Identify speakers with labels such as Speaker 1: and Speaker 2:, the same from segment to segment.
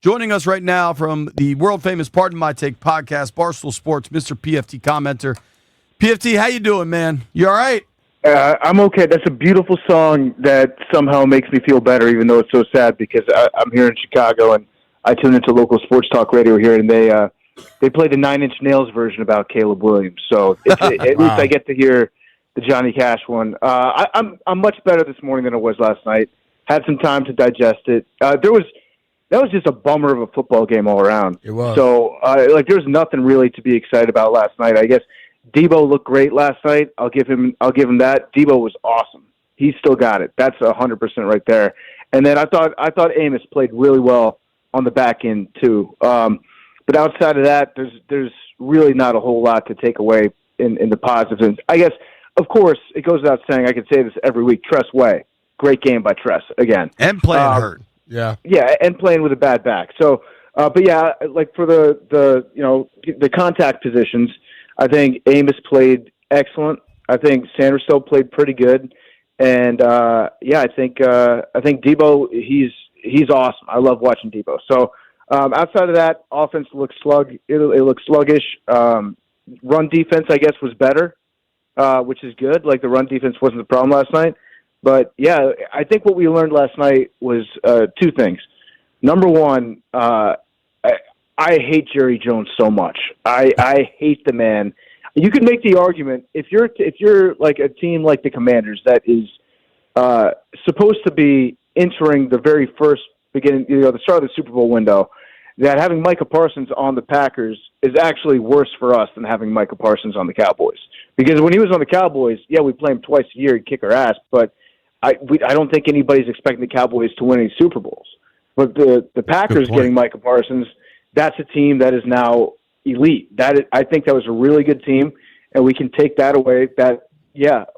Speaker 1: Joining us right now from the world-famous Pardon My Take podcast, Barstool Sports, Mr. PFT Commenter. PFT, how you doing, man? You all right?
Speaker 2: I'm okay. That's a beautiful song that somehow makes me feel better, even though it's so sad because I'm here in Chicago and I tune into local sports talk radio here, and they play the Nine Inch Nails version about Caleb Williams. So at least I get to hear the Johnny Cash one. I'm much better this morning than I was last night. Had some time to digest it. That was just a bummer of a football game all around.
Speaker 3: It was.
Speaker 2: So, there's nothing really to be excited about last night. I guess Debo looked great last night. I'll give him that. Debo was awesome. He's still got it. That's 100% right there. And then I thought Amos played really well on the back end too. But outside of that, there's really not a whole lot to take away in the positives. And I guess, of course, it goes without saying. I could say this every week. Tress Way, great game by Tress again.
Speaker 1: And playing hurt.
Speaker 3: Yeah,
Speaker 2: and playing with a bad back. So, but yeah, like for the contact positions, I think Amos played excellent. I think Sanderson played pretty good, and I think Debo he's awesome. I love watching Debo. So, outside of that, offense looks it looks sluggish. Run defense, I guess, was better, which is good. Like the run defense wasn't the problem last night. But, yeah, I think what we learned last night was two things. Number one, I hate Jerry Jones so much. I hate the man. You could make the argument, if you're like a team like the Commanders that is supposed to be entering the very first beginning, the start of the Super Bowl window, that having Micah Parsons on the Packers is actually worse for us than having Micah Parsons on the Cowboys. Because when he was on the Cowboys, yeah, we play him twice a year, he'd kick our ass, but I don't think anybody's expecting the Cowboys to win any Super Bowls. But the Packers getting Micah Parsons, that's a team that is now elite. I think that was a really good team, and we can take that away. That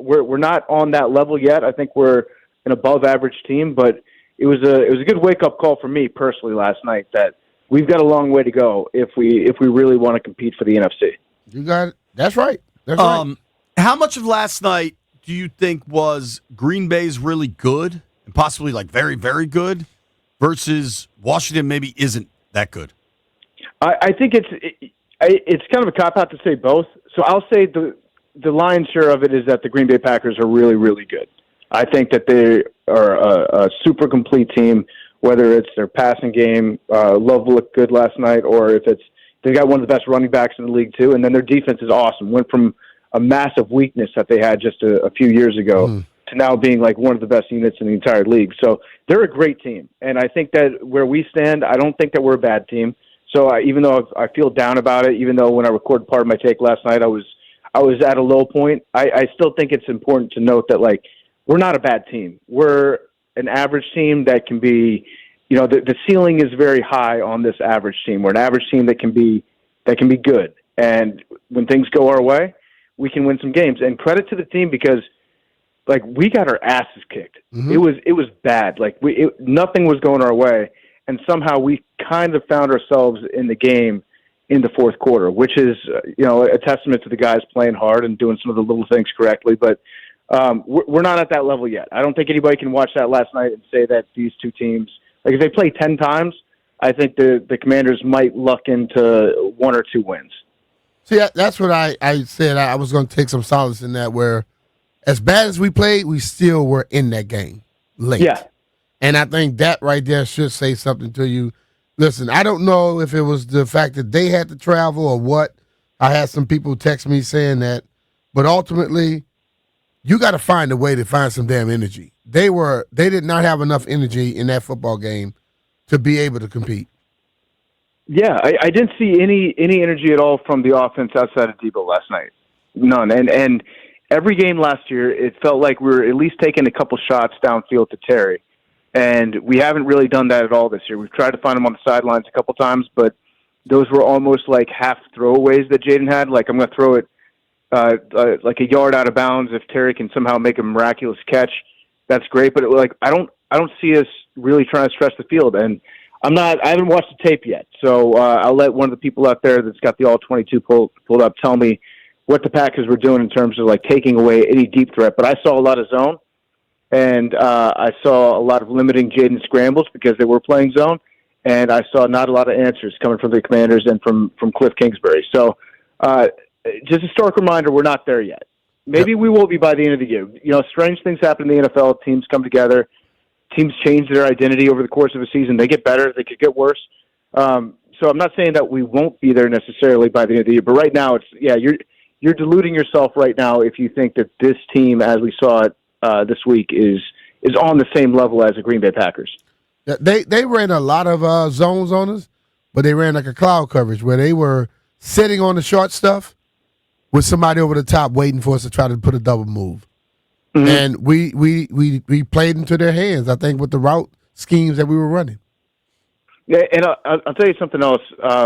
Speaker 2: we're not on that level yet. I think we're an above average team, but it was a good wake up call for me personally last night that we've got a long way to go if we really want to compete for the NFC.
Speaker 3: You got it. That's right. That's right.
Speaker 1: How much of last night do you think was Green Bay's really good and possibly like very, very good versus Washington maybe isn't that good?
Speaker 2: I think it's kind of a cop-out to say both. So I'll say the lion's share of it is that the Green Bay Packers are really, really good. I think that they are a super complete team, whether it's their passing game, Love looked good last night, or if they got one of the best running backs in the league too, and then their defense is awesome. Went from a massive weakness that they had just a few years ago to now being like one of the best units in the entire league. So they're a great team. And I think that where we stand, I don't think that we're a bad team. So even though I feel down about it, even though when I recorded part of my take last night, I was at a low point, I still think it's important to note that like, we're not a bad team. We're an average team that can be, the ceiling is very high on this average team. We're an average team that can be good. And when things go our way, we can win some games. And credit to the team because, like, we got our asses kicked. Mm-hmm. It was bad. Like, nothing was going our way, and somehow we kind of found ourselves in the game in the fourth quarter, which is, a testament to the guys playing hard and doing some of the little things correctly. But we're not at that level yet. I don't think anybody can watch that last night and say that these two teams, like, if they play 10 times, I think the Commanders might luck into one or two wins.
Speaker 3: See, that's what I said. I was going to take some solace in that, where as bad as we played, we still were in that game late.
Speaker 2: Yeah.
Speaker 3: And I think that right there should say something to you. Listen, I don't know if it was the fact that they had to travel or what. I had some people text me saying that. But ultimately, you got to find a way to find some damn energy. They did not have enough energy in that football game to be able to compete.
Speaker 2: Yeah, I didn't see any energy at all from the offense outside of Debo last night. None. And every game last year, it felt like we were at least taking a couple shots downfield to Terry. And we haven't really done that at all this year. We've tried to find him on the sidelines a couple times, but those were almost like half throwaways that Jaden had. Like, I'm going to throw it like a yard out of bounds. If Terry can somehow make a miraculous catch, that's great. But I don't see us really trying to stretch the field. And I haven't watched the tape yet, so I'll let one of the people out there that's got the all-22 pulled up tell me what the Packers were doing in terms of like taking away any deep threat. But I saw a lot of zone, and I saw a lot of limiting Jaden scrambles because they were playing zone. and I saw not a lot of answers coming from the Commanders and from Cliff Kingsbury. So just a stark reminder, we're not there yet. Maybe we will be by the end of the year. Strange things happen in the NFL. Teams come together. Teams change their identity over the course of a season. They get better. They could get worse. So I'm not saying that we won't be there necessarily by the end of the year. But right now, you're deluding yourself right now if you think that this team, as we saw it this week, is on the same level as the Green Bay Packers.
Speaker 3: Yeah, they ran a lot of zones on us, but they ran like a cloud coverage where they were sitting on the short stuff with somebody over the top waiting for us to try to put a double move. Mm-hmm. And we played into their hands, I think, with the route schemes that we were running.
Speaker 2: Yeah, and I'll tell you something else.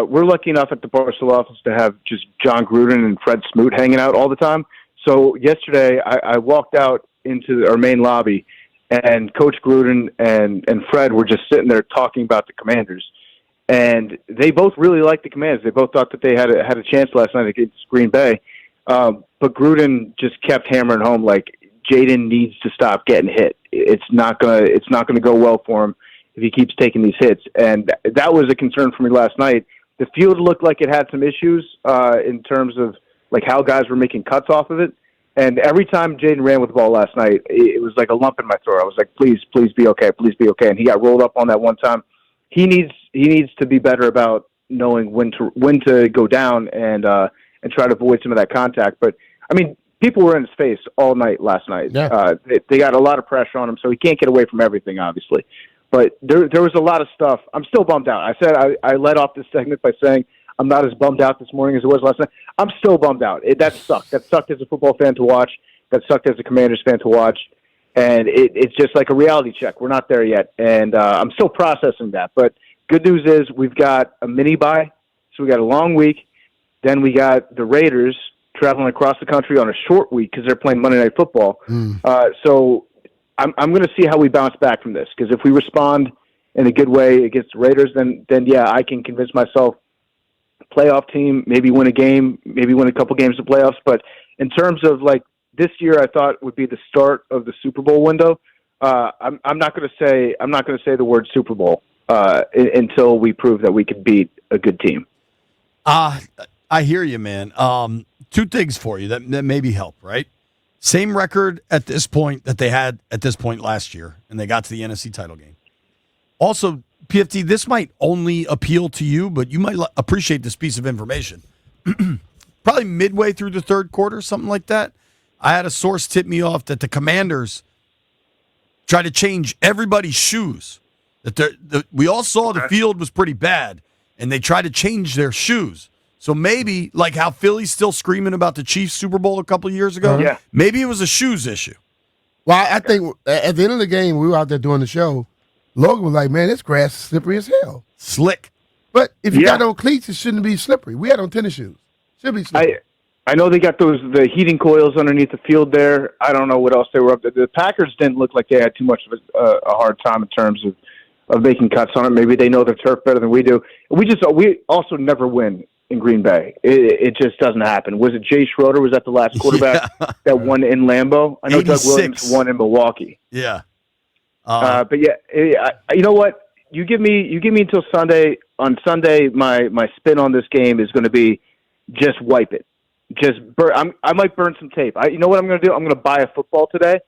Speaker 2: We're lucky enough at the Barstool office to have just John Gruden and Fred Smoot hanging out all the time. So yesterday I walked out into our main lobby, and Coach Gruden and Fred were just sitting there talking about the Commanders. And they both really liked the Commanders. They both thought that they had a chance last night against Green Bay. But Gruden just kept hammering home like Jaden needs to stop getting hit. It's not gonna go well for him if he keeps taking these hits. And that was a concern for me last night. The field looked like it had some issues in terms of like how guys were making cuts off of it. And every time Jaden ran with the ball last night, it was like a lump in my throat. I was like, please be okay, please be okay. And he got rolled up on that one time. He needs to be better about knowing when to go down and try to avoid some of that contact. But I mean, people were in his face all night last night.
Speaker 3: Yeah.
Speaker 2: They got a lot of pressure on him, so he can't get away from everything, obviously. But there was a lot of stuff. I'm still bummed out. I said I led off this segment by saying I'm not as bummed out this morning as it was last night. I'm still bummed out. That sucked. That sucked as a football fan to watch. That sucked as a Commanders fan to watch. And it's just like a reality check. We're not there yet. And I'm still processing that. But good news is we've got a mini bye. So we got a long week. Then we got the Raiders traveling across the country on a short week because they're playing Monday Night Football. So I'm going to see how we bounce back from this. Because if we respond in a good way against the Raiders, then yeah, I can convince myself playoff team, maybe win a game, maybe win a couple games of playoffs. But in terms of like this year, I thought would be the start of the Super Bowl window. I'm not going to say the word Super Bowl until we prove that we can beat a good team.
Speaker 1: I hear you, man. Two things for you that maybe help, right? Same record at this point that they had at this point last year, and they got to the NFC title game. Also, PFT, this might only appeal to you, but you might appreciate this piece of information. Probably midway through the third quarter, something like that, I had a source tip me off that the Commanders tried to change everybody's shoes. We all saw the field was pretty bad, and they tried to change their shoes. So maybe, like how Philly's still screaming about the Chiefs Super Bowl a couple of years ago, maybe it was a shoes issue.
Speaker 3: Well, I think at the end of the game, we were out there doing the show. Logan was like, man, this grass is slippery as hell.
Speaker 1: Slick.
Speaker 3: But if you got on cleats, it shouldn't be slippery. We had on tennis shoes. Should be slippery.
Speaker 2: I know they got the heating coils underneath the field there. I don't know what else they were up to. The Packers didn't look like they had too much of a hard time in terms of making cuts on it. Maybe they know their turf better than we do. We also never win in Green Bay. It just doesn't happen. Was it Jay Schroeder? Was that the last quarterback that won in Lambeau? I know 86. Doug Williams won in Milwaukee.
Speaker 1: Yeah.
Speaker 2: But you know what? You give me until Sunday. On Sunday, my spin on this game is going to be just wipe it. Just burn. I might burn some tape. You know what I'm going to do? I'm going to buy a football today,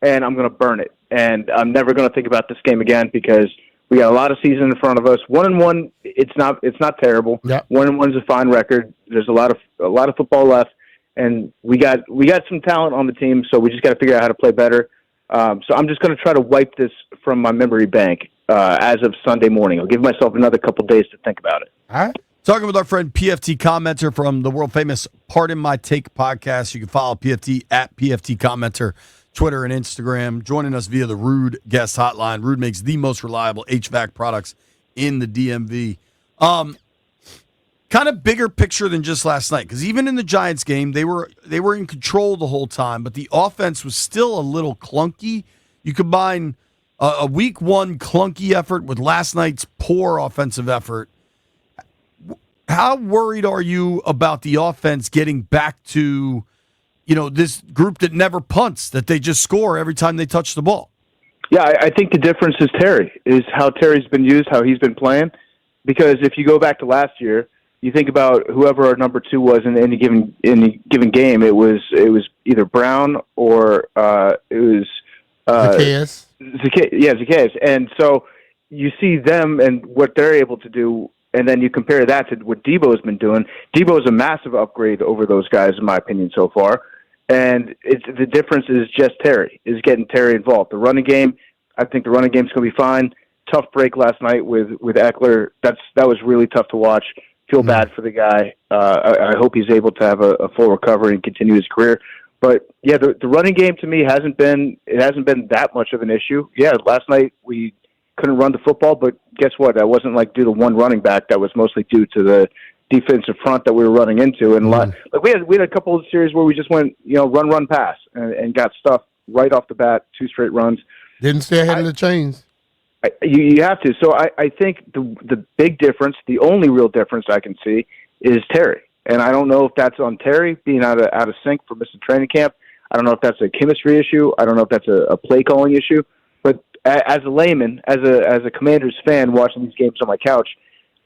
Speaker 2: and I'm going to burn it. And I'm never going to think about this game again because we got a lot of season in front of us. 1-1, it's not terrible.
Speaker 3: Yeah.
Speaker 2: 1-1 is a fine record. There's a lot of football left, and we got some talent on the team. So we just got to figure out how to play better. So I'm just going to try to wipe this from my memory bank as of Sunday morning. I'll give myself another couple days to think about it.
Speaker 3: All right.
Speaker 1: Talking with our friend PFT Commenter from the world-famous Pardon My Take podcast. You can follow PFT at PFT Commenter, Twitter and Instagram. Joining us via the Rude Guest Hotline. Rude makes the most reliable HVAC products in the DMV. Kind of bigger picture than just last night, because even in the Giants game, they were in control the whole time, but the offense was still a little clunky. You combine a week one clunky effort with last night's poor offensive effort. How worried are you about the offense getting back to, this group that never punts, that they just score every time they touch the ball?
Speaker 2: Yeah, I think the difference is how Terry's been used, how he's been playing. Because if you go back to last year, you think about whoever our number 2 was in any given game. It was either Brown or it was
Speaker 3: Zacchaeus.
Speaker 2: Zacchaeus. And so you see them and what they're able to do, and then you compare that to what Debo's been doing. Debo is a massive upgrade over those guys, in my opinion, so far. And the difference is just is getting Terry involved. The running game, I think the running game's going to be fine. Tough break last night with Eckler. That was really tough to watch. Feel bad for the guy. I hope he's able to have a full recovery and continue his career. But yeah, the running game to me hasn't been that much of an issue. Yeah, last night we couldn't run the football, but guess what? That wasn't like due to one running back. That was mostly due to the defensive front that we were running into. And we had a couple of series where we just went, run, pass, and got stuff right off the bat, 2 straight runs.
Speaker 3: Didn't stay ahead of the chains.
Speaker 2: You have to. So I think the big difference, the only real difference I can see, is Terry. And I don't know if that's on Terry being out of sync for missing training camp. I don't know if that's a chemistry issue. I don't know if that's a play calling issue. But as a layman, as a Commanders fan watching these games on my couch,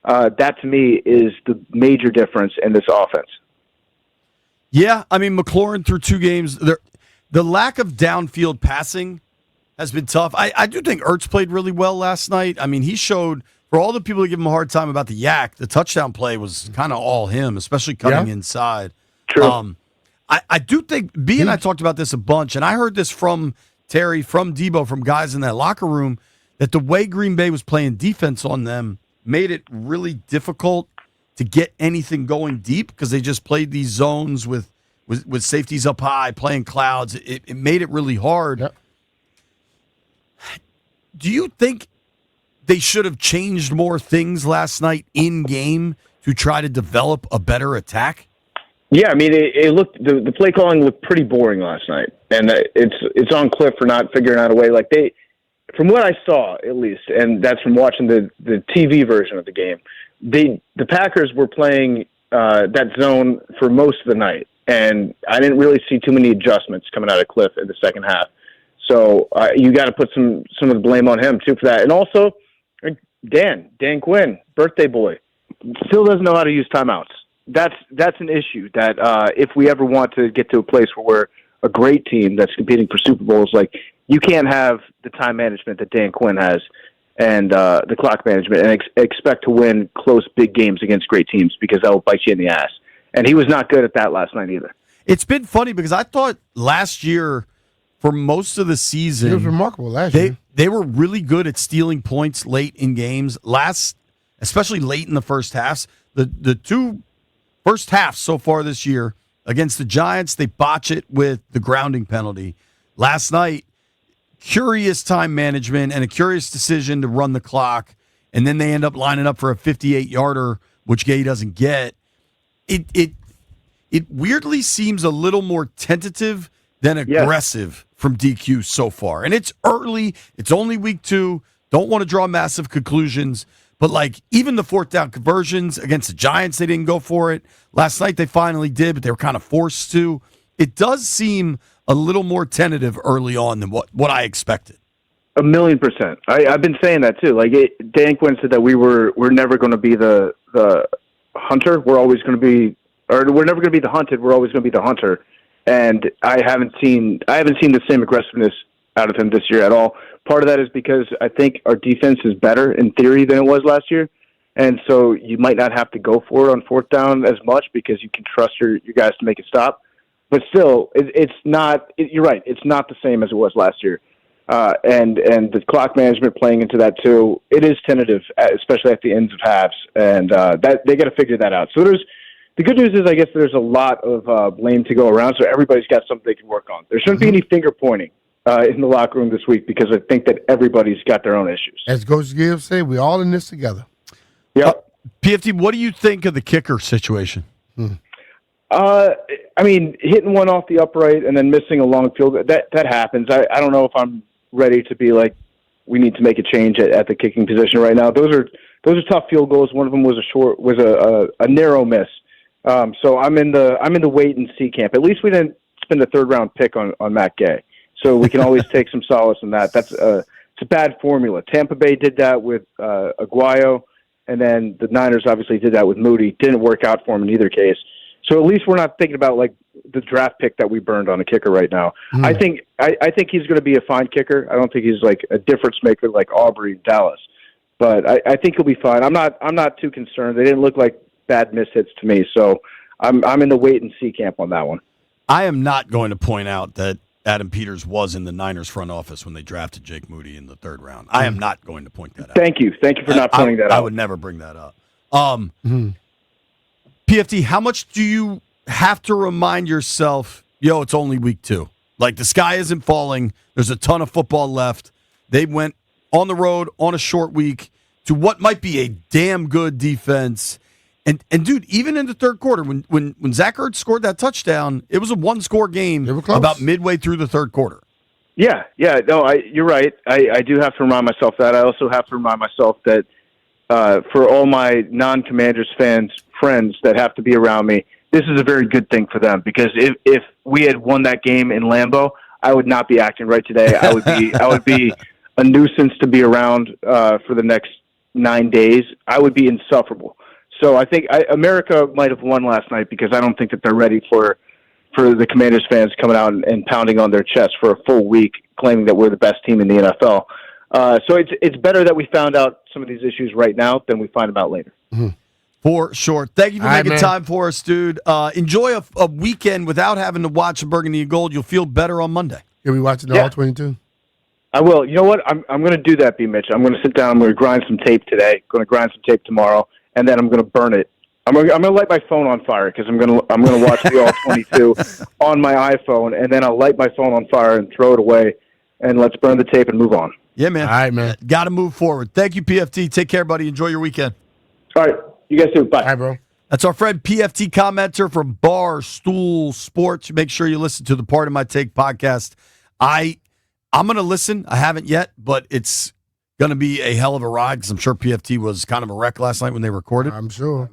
Speaker 2: that to me is the major difference in this offense.
Speaker 1: Yeah, I mean, McLaurin through 2 games, the lack of downfield passing has been tough. I do think Ertz played really well last night. I mean, he showed, for all the people who give him a hard time about the yak, the touchdown play was kind of all him, especially cutting inside.
Speaker 2: True.
Speaker 1: I do think, B and I talked about this a bunch, and I heard this from Terry, from Debo, from guys in that locker room, that the way Green Bay was playing defense on them made it really difficult to get anything going deep because they just played these zones with safeties up high, playing clouds. It made it really hard.
Speaker 3: Yep.
Speaker 1: Do you think they should have changed more things last night in game to try to develop a better attack?
Speaker 2: Yeah, I mean, it looked the play calling looked pretty boring last night, and it's on Cliff for not figuring out a way. Like from what I saw at least, and that's from watching the TV version of the game, the Packers were playing that zone for most of the night, and I didn't really see too many adjustments coming out of Cliff in the second half. So you got to put some of the blame on him too for that, and also Dan Quinn, birthday boy, still doesn't know how to use timeouts. That's an issue that if we ever want to get to a place where we're a great team that's competing for Super Bowls, like you can't have the time management that Dan Quinn has and the clock management and expect to win close big games against great teams because that will bite you in the ass. And he was not good at that last night either.
Speaker 1: It's been funny because I thought last year, for most of the season,
Speaker 3: it was remarkable last year.
Speaker 1: They were really good at stealing points late in games. Especially late in the first halves. The 2 first halves so far this year against the Giants, they botch it with the grounding penalty. Last night, curious time management and a curious decision to run the clock, and then they end up lining up for a 58-yarder, which Gay doesn't get. It weirdly seems a little more tentative than aggressive from DQ so far. And it's early. It's only week 2. Don't want to draw massive conclusions. But, like, even the 4th down conversions against the Giants, they didn't go for it. Last night they finally did, but they were kind of forced to. It does seem a little more tentative early on than what I expected.
Speaker 2: 1,000,000%. I've been saying that, too. Like, Dan Quinn said that we're never going to be the hunter. We're always going to be – or we're never going to be the hunted. We're always going to be the hunter. And I haven't seen the same aggressiveness out of him this year at all. Part of that is because I think our defense is better in theory than it was last year. And so you might not have to go for it on 4th down as much because you can trust your guys to make a stop. But still, it's not – you're right. It's not the same as it was last year. And the clock management playing into that too, it is tentative, especially at the ends of halves. And that they got to figure that out. So the good news is I guess there's a lot of blame to go around, so everybody's got something they can work on. There shouldn't be any finger pointing in the locker room this week because I think that everybody's got their own issues.
Speaker 3: As Coach Gibbs said, we're all in this together.
Speaker 2: Yep.
Speaker 1: PFT, what do you think of the kicker situation?
Speaker 2: I mean, hitting one off the upright and then missing a long field, that happens. I don't know if I'm ready to be like, we need to make a change at the kicking position right now. Those are tough field goals. One of them was a narrow miss. So I'm in the wait and see camp. At least we didn't spend a 3rd round pick on Matt Gay. So we can always take some solace in that. It's a bad formula. Tampa Bay did that with Aguayo, and then the Niners obviously did that with Moody. Didn't work out for him in either case. So at least we're not thinking about like the draft pick that we burned on a kicker right now. I think he's going to be a fine kicker. I don't think he's like a difference maker like Aubrey and Dallas, but I think he'll be fine. I'm not too concerned. They didn't look like bad mishits to me, so I'm in the wait and see camp on that one.
Speaker 1: I am not going to point out that Adam Peters was in the Niners front office when they drafted Jake Moody in the 3rd round. I am not going to point that out.
Speaker 2: Thank you for not pointing that out.
Speaker 1: I would never bring that up. PFT, how much do you have to remind yourself, it's only week 2? Like, the sky isn't falling. There's a ton of football left. They went on the road on a short week to what might be a damn good defense. And dude, even in the 3rd quarter, when Zach Ertz scored that touchdown, it was a 1-score game about midway through the 3rd quarter.
Speaker 2: Yeah. No, you're right. I do have to remind myself that. I also have to remind myself that for all my non-Commanders friends that have to be around me, this is a very good thing for them, because if we had won that game in Lambeau, I would not be acting right today. I would be a nuisance to be around for the next 9 days. I would be insufferable. So I think America might have won last night, because I don't think that they're ready for the Commanders fans coming out and pounding on their chest for a full week, claiming that we're the best team in the NFL. So it's better that we found out some of these issues right now than we find them out later.
Speaker 1: For sure. Thank you for making time for us, dude. Enjoy a weekend without having to watch a Burgundy and Gold. You'll feel better on Monday.
Speaker 3: You'll be watching the All 22?
Speaker 2: I will. You know what? I'm going to do that, BMitch. I'm going to sit down. I'm going to grind some tape today. Going to grind some tape tomorrow, and then I'm going to burn it. I'm going to light my phone on fire, because I'm going to watch the All 22 on my iPhone, and then I'll light my phone on fire and throw it away, and let's burn the tape and move on.
Speaker 1: Yeah, man.
Speaker 3: All right, man.
Speaker 1: Got to move forward. Thank you, PFT. Take care, buddy. Enjoy your weekend.
Speaker 2: All right. You guys too. Bye.
Speaker 3: All right, bro.
Speaker 1: That's our friend PFT Commenter from Barstool Sports. Make sure you listen to the Part of My Take podcast. I'm going to listen. I haven't yet, but it's going to be a hell of a ride, because I'm sure PFT was kind of a wreck last night when they recorded.
Speaker 3: I'm sure.